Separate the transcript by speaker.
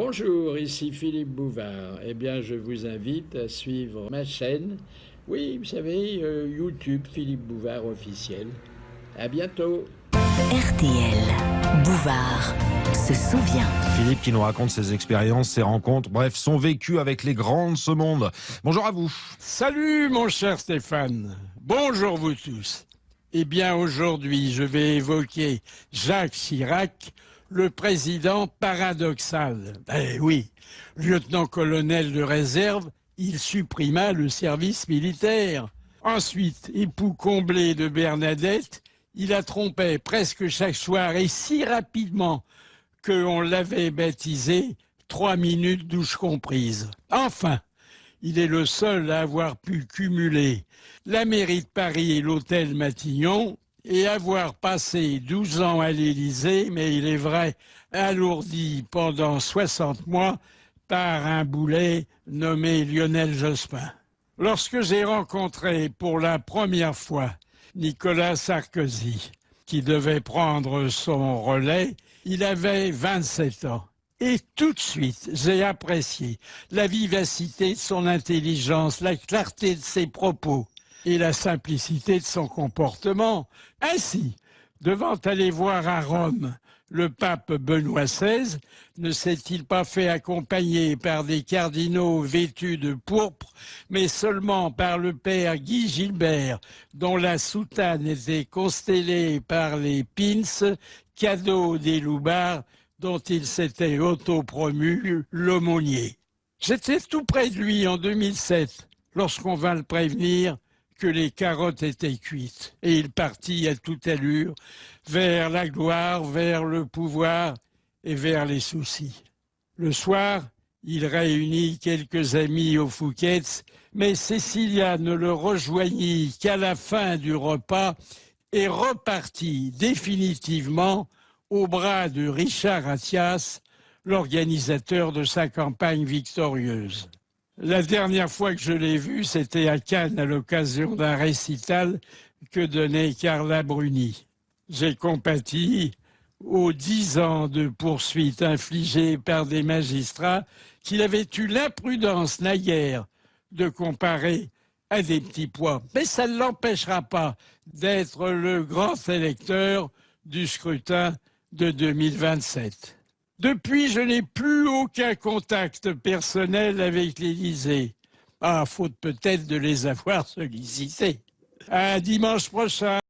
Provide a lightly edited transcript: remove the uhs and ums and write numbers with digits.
Speaker 1: Bonjour, ici Philippe Bouvard. Eh bien, je vous invite à suivre ma chaîne. Oui, vous savez, YouTube Philippe Bouvard officiel. À bientôt.
Speaker 2: RTL, Bouvard se souvient.
Speaker 3: Philippe qui nous raconte ses expériences, ses rencontres, bref, son vécu avec les grands de ce monde. Bonjour à vous.
Speaker 4: Salut mon cher Stéphane, bonjour vous tous. Eh bien aujourd'hui je vais évoquer Jacques Chirac, le président paradoxal. Eh oui, lieutenant-colonel de réserve, il supprima le service militaire. Ensuite, époux comblé de Bernadette, il la trompait presque chaque soir et si rapidement qu'on l'avait baptisé 3 minutes douche comprise. Enfin, il est le seul à avoir pu cumuler la mairie de Paris et l'hôtel Matignon et avoir passé 12 ans à l'Élysée, mais il est vrai, alourdi pendant 60 mois par un boulet nommé Lionel Jospin. Lorsque j'ai rencontré pour la première fois Nicolas Sarkozy, qui devait prendre son relais, il avait 27 ans. Et tout de suite, j'ai apprécié la vivacité de son intelligence, la clarté de ses propos et la simplicité de son comportement. Ainsi, devant aller voir à Rome le pape Benoît XVI, ne s'est-il pas fait accompagner par des cardinaux vêtus de pourpre, mais seulement par le père Guy Gilbert, dont la soutane était constellée par les pins, cadeaux des loubards, dont il s'était auto-promu l'aumônier. J'étais tout près de lui en 2007, lorsqu'on vint le prévenir que les carottes étaient cuites. Et il partit à toute allure vers la gloire, vers le pouvoir et vers les soucis. Le soir, il réunit quelques amis au Fouquet's, mais Cécilia ne le rejoignit qu'à la fin du repas et repartit définitivement au bras de Richard Attias, l'organisateur de sa campagne victorieuse. La dernière fois que je l'ai vu, c'était à Cannes à l'occasion d'un récital que donnait Carla Bruni. J'ai compati aux 10 ans de poursuites infligées par des magistrats qu'il avait eu l'imprudence naguère de comparer à des petits pois. Mais ça ne l'empêchera pas d'être le grand électeur du scrutin de 2027. Depuis, je n'ai plus aucun contact personnel avec l'Élysée. À faute peut-être de les avoir sollicités. À dimanche prochain.